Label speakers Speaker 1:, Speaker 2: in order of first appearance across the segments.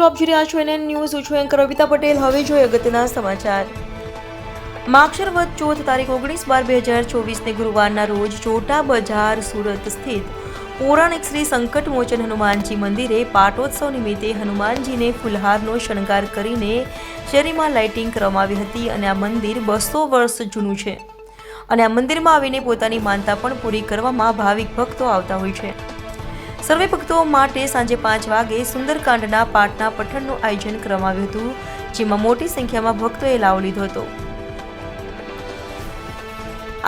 Speaker 1: મિત્રો, આપ જોઈ રહ્યા છો NN ન્યૂઝ. હું છું એન્કર અર્પિતા પટેલ. હવે જોઈએ અગત્યના સમાચાર. માગશર વદ ચોથ તારીખ 19/12/2024 ને ગુરુવારના રોજ ચોટા બજાર સુરત સ્થિત પૌરાણિક શ્રી સંકટ મોચન હનુમાનજી મંદિરે પાટોત્સવ નિમિત્તે હનુમાનજીને ફુલહારનો શણગાર કરીને શેરીમાં લાઇટિંગ કરવામાં આવી હતી. અને આ મંદિર 200 વર્ષ જૂનું છે અને આ મંદિરમાં આવીને પોતાની માનતા પણ પૂરી કરવામાં ભાવિક ભક્તો આવતા હોય છે. સર્વે ભક્તો માટે સાંજે 5 વાગે સુંદરકાંડના પાઠના પઠનનું આયોજન કરવામાં આવ્યું હતું, જેમાં મોટી સંખ્યામાં ભક્તોએ લાભ લીધો હતો.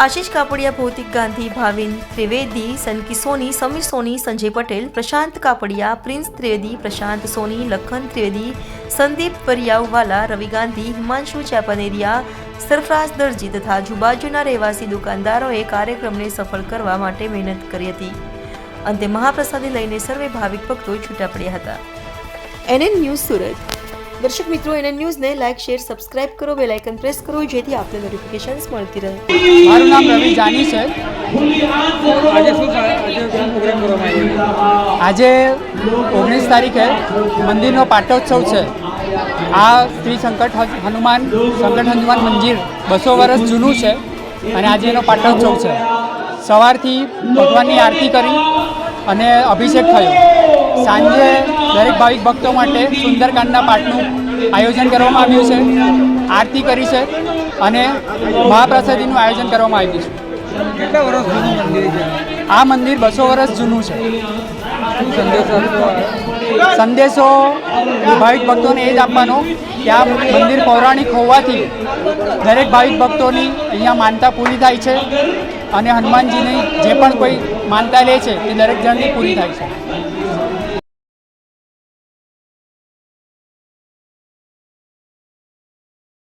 Speaker 1: આશીષ કાપડિયા, ભૌતિક ગાંધી, ભાવિન ત્રિવેદી, સનકી સોની, સમીર સોની, સંજય પટેલ, પ્રશાંત કાપડિયા, પ્રિન્સ ત્રિવેદી, પ્રશાંત સોની, લખન ત્રિવેદી, સંદીપ પરિયાવવાલા, રવિ ગાંધી, હિમાંશુ ચાપાનેરિયા, સરફરાજ દરજી તથા આજુબાજુના રહેવાસી દુકાનદારોએ કાર્યક્રમને સફળ કરવા માટે મહેનત કરી હતી. અંતે મહાપ્રસાદી લઈને સર્વે ભાવિક ભક્તો છૂટા પડ્યા હતા. NN news Surat. દર્શક મિત્રો, NN ન્યૂઝને લાઇક, શેર, સબસ્ક્રાઇબ કરો, બેલ આઇકન પ્રેસ કરો, જેથી આપને નોટિફિકેશન્સ મળતી રહે.
Speaker 2: મારું નામ રવિ જાની છે. આજે 19 તારીખે મંદિરનો પાટોત્સવ છે. આ શ્રી સંકટ હનુમાન મંદિર 200 વર્ષ જૂનું છે અને આજે એનો પાટોત્સવ છે. સવારથી ભગવાનની આરતી કરી અને અભિષેક થયો. સાંજે દરેક ભાવિક ભક્તો માટે સુંદરકાંડના પાઠનું આયોજન કરવામાં આવ્યું છે, આરતી કરી છે અને મહાપ્રસાદીનું આયોજન કરવામાં આવ્યું છે.
Speaker 3: કેટલા વર્ષ જૂનું મંદિર છે?
Speaker 2: આ મંદિર 200 વર્ષ જૂનું છે. સંદેશો ભાવિક ભક્તોને એ જ આપવાનો કે આ મંદિર પૌરાણિક હોવાથી દરેક ભાવિક ભક્તોની અહીંયા માનતા પૂરી થાય છે અને હનુમાનજીની જે પણ કોઈ માનતા લે છે એ દરેક જણની પૂરી થાય છે.